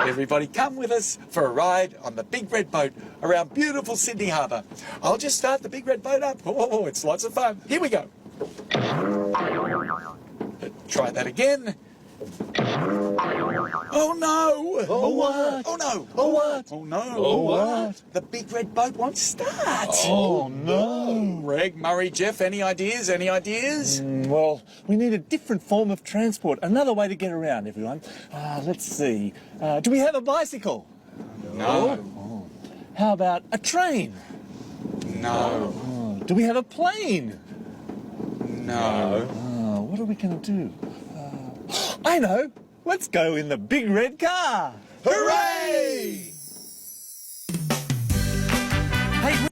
Everybody come with us for a ride on the big red boat around beautiful Sydney Harbour. I'll just start the big red boat up. Oh, it's lots of fun. Here we go. Try that again. Oh no! Oh what? Oh no! Oh what? Oh no! Oh what? The big red boat won't start. Oh no! Greg, Murray, Jeff, any ideas? Any ideas? Well, we need a different form of transport, another way to get around, everyone. Let's see. Do we have a bicycle? No. Oh. How about a train? No. Oh. Do we have a plane? No. Oh, what are we going to do? I know. Let's go in the big red car. Hooray!